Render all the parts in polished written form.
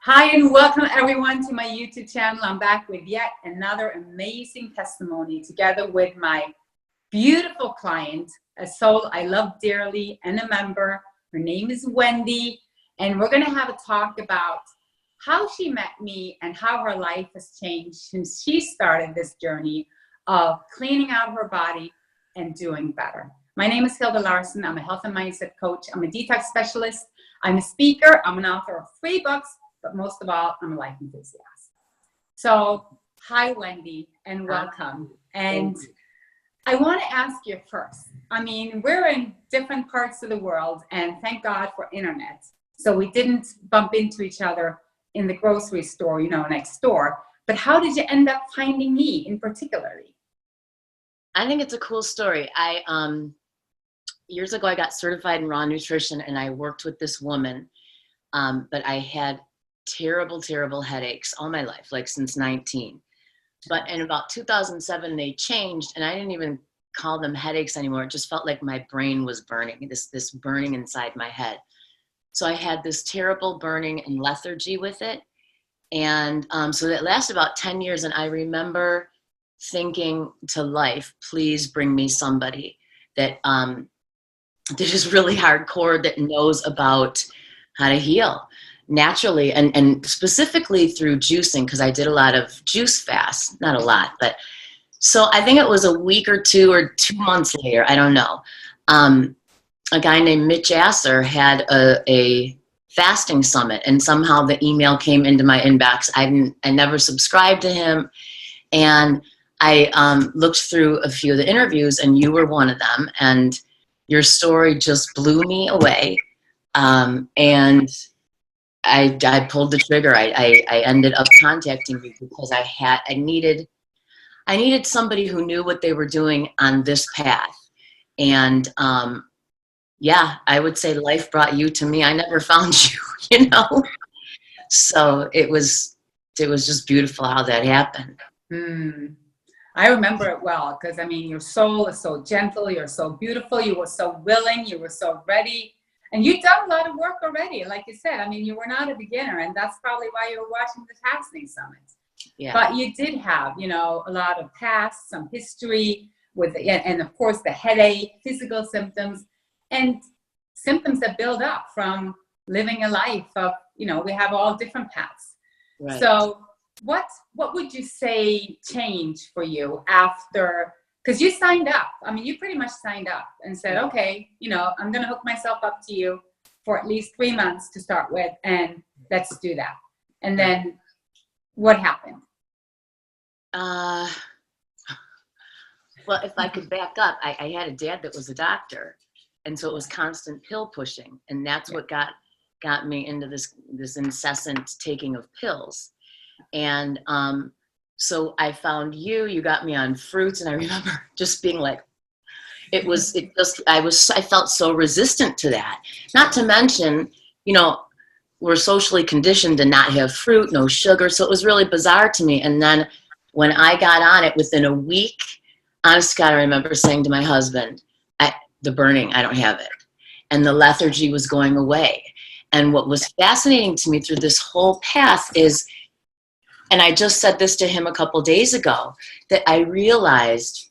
Hi and welcome everyone to my YouTube channel. I'm back with yet another amazing testimony together with my beautiful client, a soul I love dearly and a member. Her name is Wendy, and we're going to have a talk about how she met me and how her life has changed since she started this journey of cleaning out her body and doing better. My name is Hilde Larsen. I'm a health and mindset coach. I'm a detox specialist. I'm a speaker. I'm an author of 3 books. But most of all, I'm a life enthusiast. So, hi, Wendy, and welcome. And I want to ask you first, I mean, we're in different parts of the world, and thank God for internet. So we didn't bump into each other in the grocery store, next door. But how did you end up finding me in particularly? I think it's a cool story. Years ago, I got certified in raw nutrition, and I worked with this woman, but I had terrible headaches all my life, like since 19. But in about 2007, they changed, and I didn't even call them headaches anymore. It just felt like my brain was burning, this burning inside my head. So I had this terrible burning and lethargy with it. And so that lasted about 10 years. And I remember thinking to life, please bring me somebody that is really hardcore, that knows about how to heal naturally and specifically through juicing, because I did a lot of juice fasts, not a lot, but so I think it was a week or 2 or 2 months later, I don't know. A guy named Mitch Asser had a fasting summit, and somehow the email came into my inbox. I never subscribed to him, and I looked through a few of the interviews, and you were one of them, and your story just blew me away, and I pulled the trigger. I ended up contacting you because I needed somebody who knew what they were doing on this path. And yeah, I would say life brought you to me. I never found you, So it was just beautiful how that happened. I remember it well because, I mean, your soul is so gentle. You're so beautiful. You were so willing. You were so ready. And you've done a lot of work already. Like you said, I mean, you were not a beginner, and that's probably why you were watching the fasting summits. Yeah. But you did have, a lot of past, some history with, and of course the headache, physical symptoms, and symptoms that build up from living a life of, we have all different paths. Right. So what would you say changed for you after? Because you signed up. I mean, you pretty much signed up and said, okay, I'm going to hook myself up to you for at least 3 months to start with, and let's do that. And then what happened? Well, if I could back up, I had a dad that was a doctor, and so it was constant pill pushing, and that's what got me into this incessant taking of pills. And so I found you got me on fruits, and I remember just being like, I felt so resistant to that. Not to mention, we're socially conditioned to not have fruit, no sugar. So it was really bizarre to me. And then when I got on it within a week, honest to God, I remember saying to my husband, the burning, I don't have it. And the lethargy was going away. And what was fascinating to me through this whole path is, and I just said this to him a couple days ago, that I realized,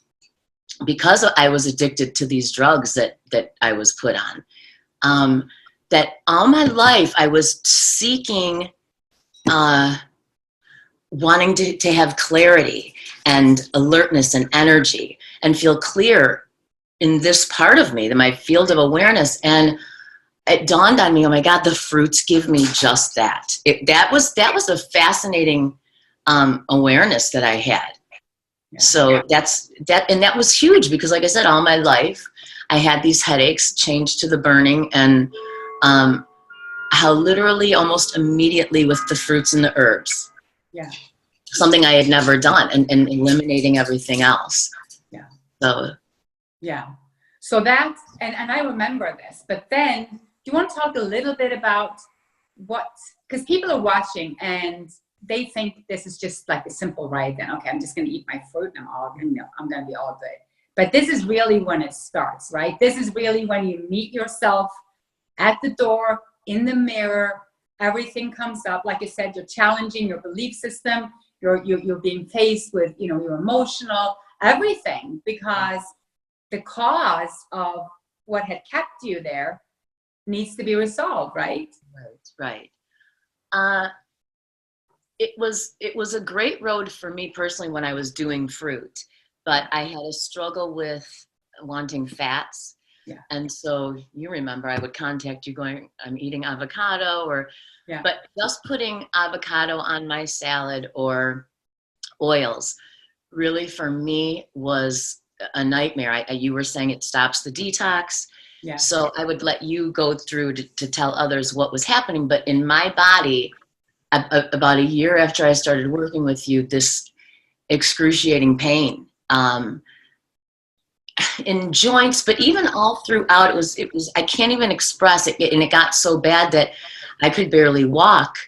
because I was addicted to these drugs that I was put on, that all my life I was seeking, wanting to have clarity and alertness and energy and feel clear in this part of me, my field of awareness. And it dawned on me, oh my God, the fruits give me just that. That was a fascinating awareness that I had. Yeah. So that was huge, because like I said, all my life I had these headaches, changed to the burning, and how literally almost immediately with the fruits and the herbs. Yeah. Something I had never done, and eliminating everything else. Yeah. So. Yeah. So that's, and I remember this, but then do you want to talk a little bit about because people are watching and they think this is just like a simple ride, then okay, I'm just going to eat my fruit and I'm going to be all good. But this is really when it starts, right? This is really when you meet yourself at the door, in the mirror, everything comes up. Like I said, you're challenging your belief system. You're being faced with, you know, your emotional, everything, because the cause of what had kept you there needs to be resolved, right? Right. It was a great road for me personally when I was doing fruit, but I had a struggle with wanting fats. Yeah. And so you remember I would contact you going, I'm eating avocado, or, Yeah. but just putting avocado on my salad or oils really for me was a nightmare. You were saying it stops the detox. Yeah. So I would let you go through to tell others what was happening. But in my body, about a year after I started working with you, this excruciating pain in joints, but even all throughout, it was I can't even express it. And it got so bad that I could barely walk.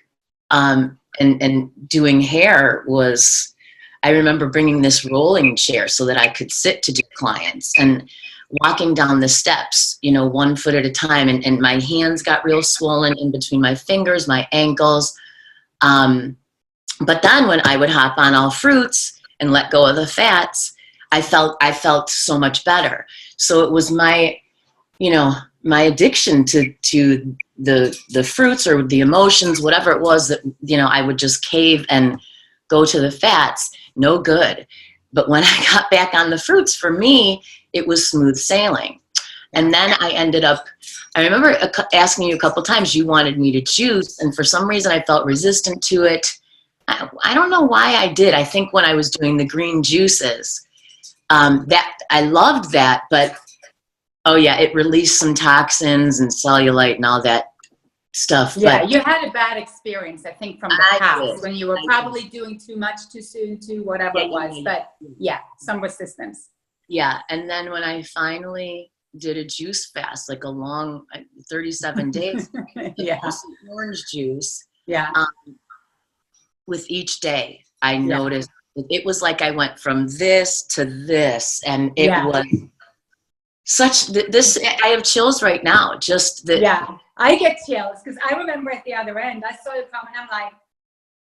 And doing hair was, I remember bringing this rolling chair so that I could sit to do clients, and walking down the steps, you know, 1 foot at a time. And my hands got real swollen in between my fingers, my ankles. But then when I would hop on all fruits and let go of the fats, I felt so much better. So it was my, you know, my addiction to the fruits or the emotions, whatever it was that, you know, I would just cave and go to the fats. No good. But when I got back on the fruits, for me, it was smooth sailing. And then I ended up, I remember asking you a couple times, you wanted me to juice, and for some reason I felt resistant to it. I don't know why I did. I think when I was doing the green juices, that I loved that, but oh yeah, it released some toxins and cellulite and all that stuff. Yeah, but you had a bad experience, I think, from the past when you were probably doing too much too soon, too whatever it was. But yeah, some resistance. Yeah, and then when I finally did a juice fast, like a long 37 days, Yeah, orange juice. Yeah. With each day, I noticed it was like I went from this to this, and it was such this. I have chills right now. Just that. Yeah, I get chills because I remember at the other end, I saw you come and I'm like,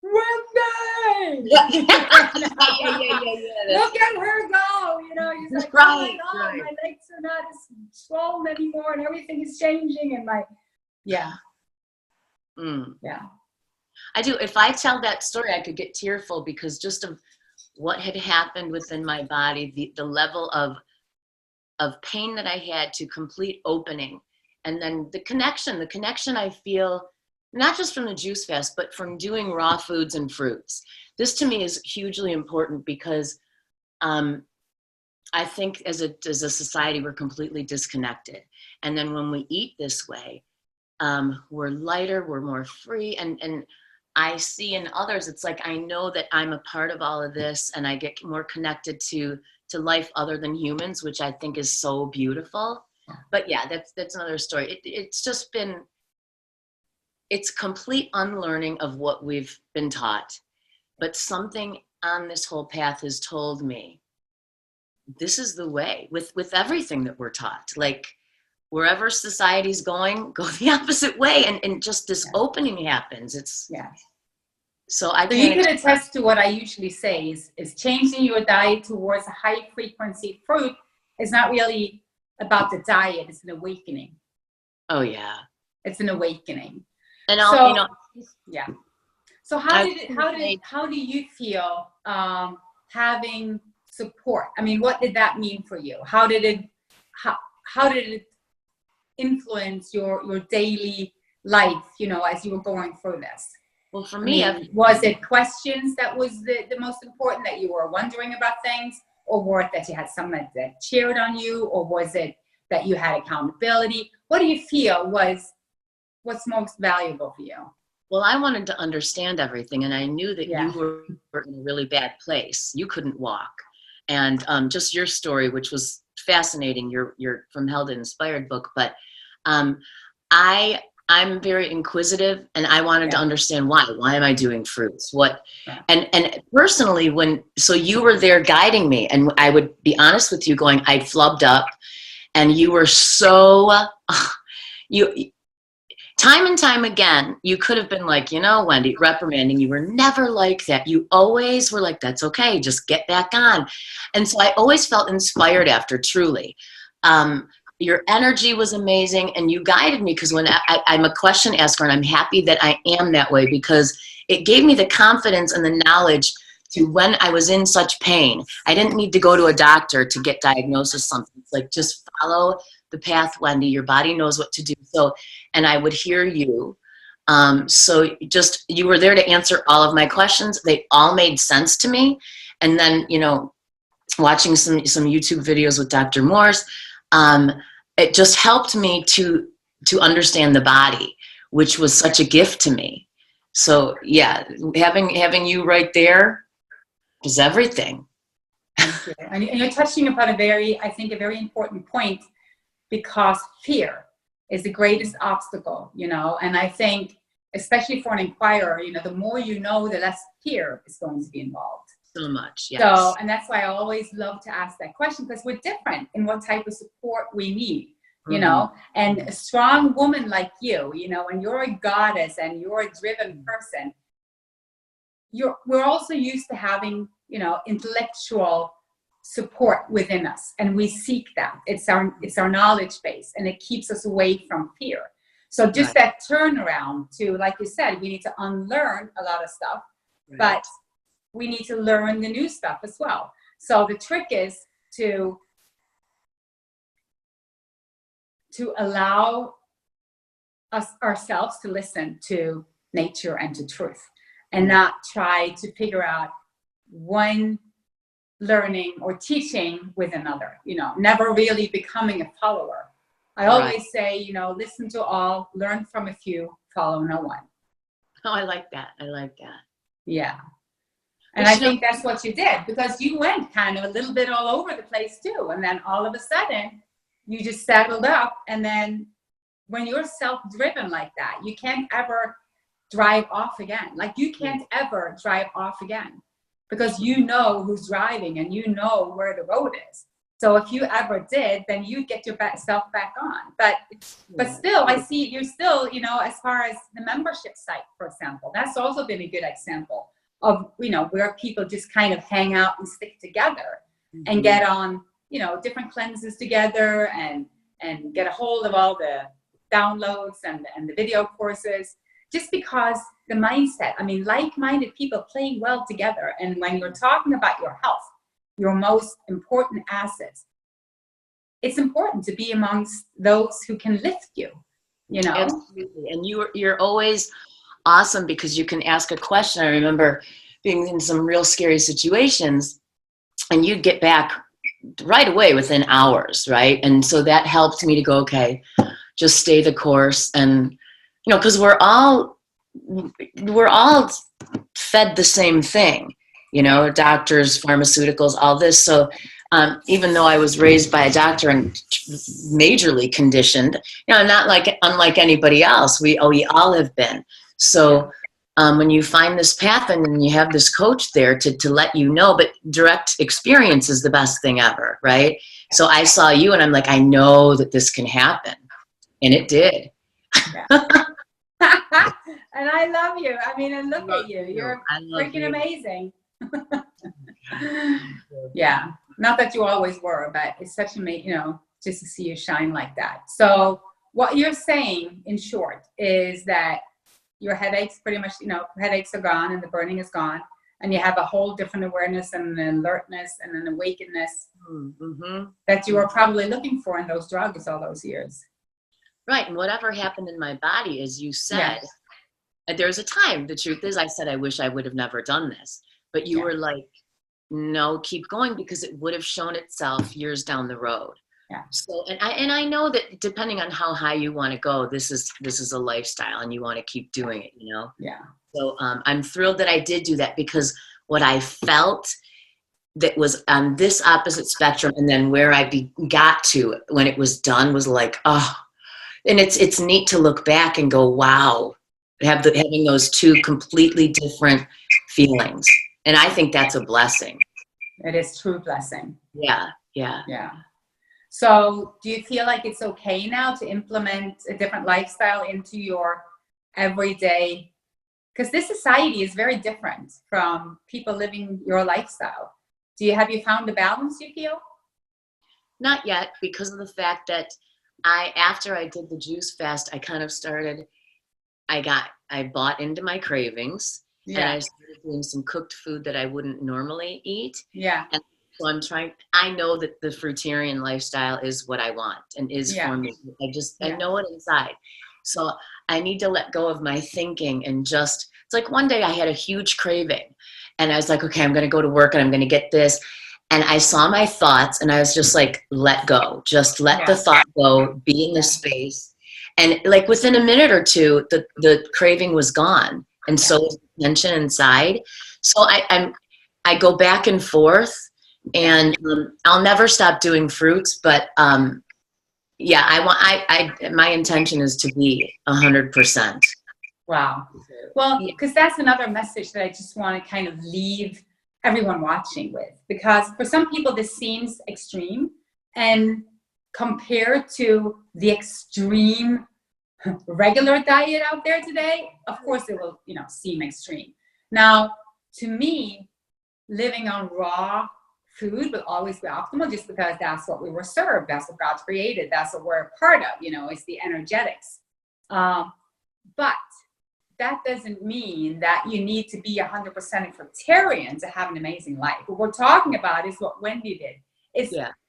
Wendy! Look at her go! You know, he's like, right, oh my God, my legs are not as swollen anymore, and everything is changing, and my yeah. I do. If I tell that story, I could get tearful because just of what had happened within my body, the level of pain that I had to complete opening, and then the connection I feel, not just from the juice fast, but from doing raw foods and fruits. This to me is hugely important because I think as a society, we're completely disconnected. And then when we eat this way, we're lighter, we're more free, and I see in others, it's like I know that I'm a part of all of this, and I get more connected to life other than humans, which I think is so beautiful. But yeah, that's another story. It's just been, it's complete unlearning of what we've been taught. But something on this whole path has told me, this is the way with everything that we're taught. Like wherever society's going, go the opposite way. And just this opening happens. It's so I So you can attest to what I usually say is changing your diet towards a high frequency fruit is not really about the diet, it's an awakening. Oh yeah. It's an awakening. And so, you know, So how do you feel having support? I mean, what did that mean for you? How did it influence your daily life, you know, as you were going through this? Well, for me, was it questions that was the most important, that you were wondering about things, or was it that you had someone that cheered on you, or was it that you had accountability? What do you feel was what's most valuable for you? Well, I wanted to understand everything, and I knew that you were in a really bad place. You couldn't walk. And just your story, which was fascinating, your from Hilde Inspired book, but I'm very inquisitive, and I wanted to understand why am I doing fruits? And personally, so you were there guiding me, and I would be honest with you going, I flubbed up, and you were so, time and time again, you could have been like, you know, Wendy, reprimanding, you were never like that. You always were like, that's okay, just get back on. And so I always felt inspired after, truly. Your energy was amazing, and you guided me, because when I'm a question asker, and I'm happy that I am that way, because it gave me the confidence and the knowledge to, when I was in such pain, I didn't need to go to a doctor to get diagnosed with something. It's like, just follow the path, Wendy, your body knows what to do. So, and I would hear you. So just, you were there to answer all of my questions. They all made sense to me. And then, you know, watching some YouTube videos with Dr. Morse, it just helped me to understand the body, which was such a gift to me. So yeah, having you right there was everything. Thank you. And you're touching upon a very important point, because fear is the greatest obstacle, you know, and I think, especially for an inquirer, you know, the more you know, the less fear is going to be involved. So much, yes. So, and that's why I always love to ask that question, because we're different in what type of support we need, you know, and a strong woman like you know, and you're a goddess and you're a driven person, we're also used to having, you know, intellectual support within us, and we seek that. It's our knowledge base, and it keeps us away from fear. So just that turnaround to, like you said, we need to unlearn a lot of stuff, but we need to learn the new stuff as well. So the trick is to allow ourselves to listen to nature and to truth, and not try to figure out one learning or teaching with another, you know, never really becoming a follower. I always say, you know, listen to all, learn from a few, follow no one. Oh, I like that. I like that. Yeah. And I think that's what you did, because you went kind of a little bit all over the place too. And then all of a sudden you just settled up. And then when you're self-driven like that, you can't ever drive off again. Like, you can't ever drive off again, because you know who's driving and you know where the road is. So if you ever did, then you get yourself back on. But still, I see you're still, you know, as far as the membership site, for example, that's also been a good example of, you know, where people just kind of hang out and stick together and get on, you know, different cleanses together and get a hold of all the downloads and the video courses, just because the mindset, I mean, like-minded people playing well together. And when you're talking about your health, your most important assets, it's important to be amongst those who can lift you, you know? Absolutely. And you're always awesome, because you can ask a question. I remember being in some real scary situations, and you'd get back right away within hours, right? And so that helped me to go, okay, just stay the course. And, you know, because we're all fed the same thing, you know, doctors, pharmaceuticals, all this. So even though I was raised by a doctor and majorly conditioned, you know, I'm not unlike anybody else. We all have been. So when you find this path and you have this coach there to let you know, but direct experience is the best thing ever, right? So I saw you and I'm like, I know that this can happen. And it did. Yeah. And I love you. I mean, and look at you. You're freaking amazing. Yeah. Not that you always were, but it's such you know, just to see you shine like that. So what you're saying, in short, is that your headaches pretty much, you know, headaches are gone and the burning is gone. And you have a whole different awareness and an alertness and an awakeness that you were probably looking for in those drugs all those years. Right. And whatever happened in my body, as you said, there was a time, the truth is, I said, I wish I would have never done this. But you were like, no, keep going, because it would have shown itself years down the road. Yeah. So, and I know that depending on how high you want to go, this is a lifestyle and you want to keep doing it, you know? Yeah. So I'm thrilled that I did do that, because what I felt that was on this opposite spectrum, and then where I got to when it was done was like, oh, and it's neat to look back and go, wow, having those two completely different feelings. And I think that's a blessing. It is true blessing. Yeah. Yeah. So do you feel like it's okay now to implement a different lifestyle into your everyday? Because this society is very different from people living your lifestyle. Have you found a balance, you feel? Not yet, because of the fact that after I did the juice fast, I kind of started, I bought into my cravings, and I started doing some cooked food that I wouldn't normally eat. Yeah. And so I know that the fruitarian lifestyle is what I want and is for me. I know it inside. So I need to let go of my thinking and it's like one day I had a huge craving and I was like, okay, I'm going to go to work and I'm going to get this. And I saw my thoughts and I was just like, let go, just let the thought go, be in the space. And like within a minute or two, the craving was gone. And so was the tension inside. So I go back and forth, and I'll never stop doing fruits, but my intention is to be 100%. Wow. Well, because that's another message that I just want to kind of leave everyone watching with, because for some people this seems extreme, and compared to the extreme regular diet out there today, of course it will, seem extreme. Now, to me, living on raw food will always be optimal, just because that's what we were served, that's what God created, that's what we're a part of, it's the energetics. But that doesn't mean that you need to be 100% fruitarian to have an amazing life. What we're talking about is what Wendy did.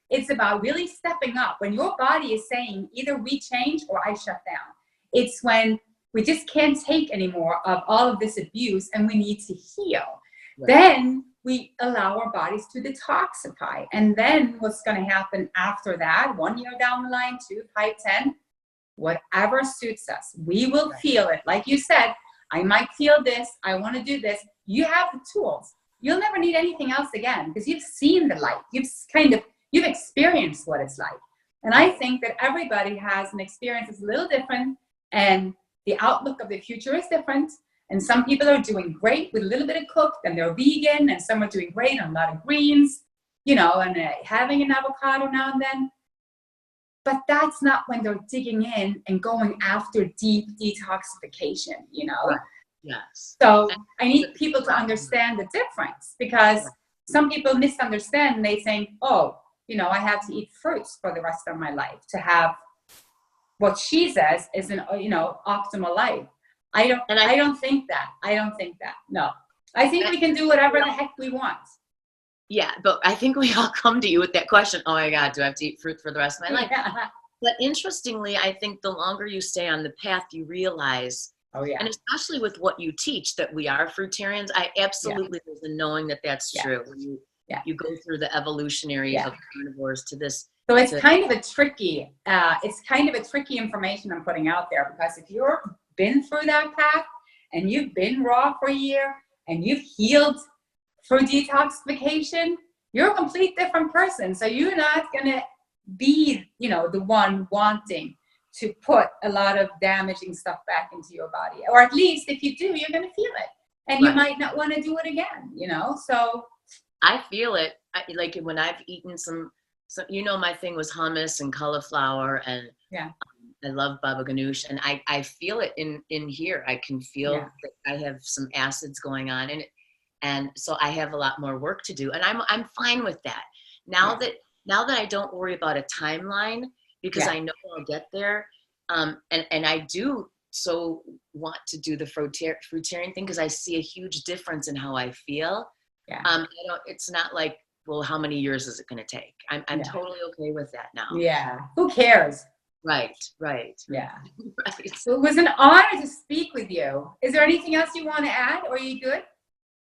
It's about really stepping up when your body is saying either we change or I shut down. It's when we just can't take anymore of all of this abuse and we need to heal. Right. Then we allow our bodies to detoxify. And then what's going to happen after that, 1 year down the line, 2, 5, 10, whatever suits us, we will feel it. Like you said, I might feel this, I want to do this. You have the tools. You'll never need anything else again because you've seen the light. You've experienced what it's like. And I think that everybody has an experience that's a little different, and the outlook of the future is different. And some people are doing great with a little bit of cooked and they're vegan, and some are doing great on a lot of greens, and having an avocado now and then. But that's not when they're digging in and going after deep detoxification, Right. Yes. So I need people to understand the difference, because some people misunderstand and they think, oh, I have to eat fruits for the rest of my life to have what she says is an, optimal life. I don't think that. No. I think we can do whatever the heck we want. Yeah, but I think we all come to you with that question, oh my God, do I have to eat fruit for the rest of my life? Yeah. But interestingly, I think the longer you stay on the path, you realize, and especially with what you teach, that we are fruitarians, I absolutely, there's a knowing that that's true. When you go through the evolutionary of carnivores to this. So it's kind of a tricky information I'm putting out there, because if you've been through that path and you've been raw for a year and you've healed through detoxification, you're a complete different person. So you're not going to be, the one wanting to put a lot of damaging stuff back into your body. Or at least if you do, you're going to feel it. And you might not want to do it again, So I feel it. Like when I've eaten some, my thing was hummus and cauliflower, and I love baba ganoush, and I feel it in here. I can feel that I have some acids going on in it. And so I have a lot more work to do, and I'm fine with that. Now that I don't worry about a timeline, because I know I'll get there. And I do so want to do the fruitarian thing, because I see a huge difference in how I feel. Yeah. It's not like, well, how many years is it going to take? I'm totally okay with that now. Yeah. Who cares? Right. Yeah. Right. So it was an honor to speak with you. Is there anything else you want to add, or are you good?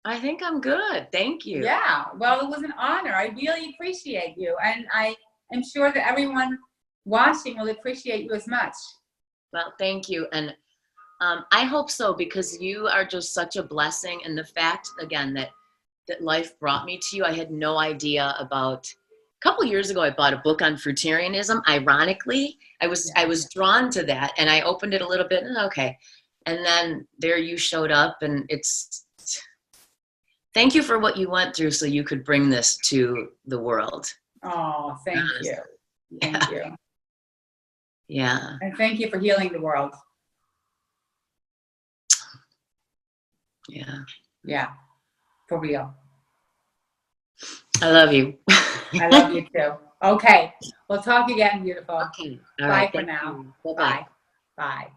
I think I'm good. Thank you. Yeah. Well, it was an honor. I really appreciate you. And I am sure that everyone watching will appreciate you as much. Well, thank you. And I hope so, because you are just such a blessing. And the fact, again, that life brought me to you, I had no idea about. A couple years ago, I bought a book on fruitarianism. Ironically, I was drawn to that, and I opened it a little bit, and okay. And then there you showed up, and thank you for what you went through so you could bring this to the world. Oh, thank you. Thank you. Yeah. And thank you for healing the world. Yeah. Yeah, for real. I love you. I love you too. Okay, we'll talk again, beautiful. Okay. All Bye right. for Thank now. you. Bye-bye. Bye. Bye.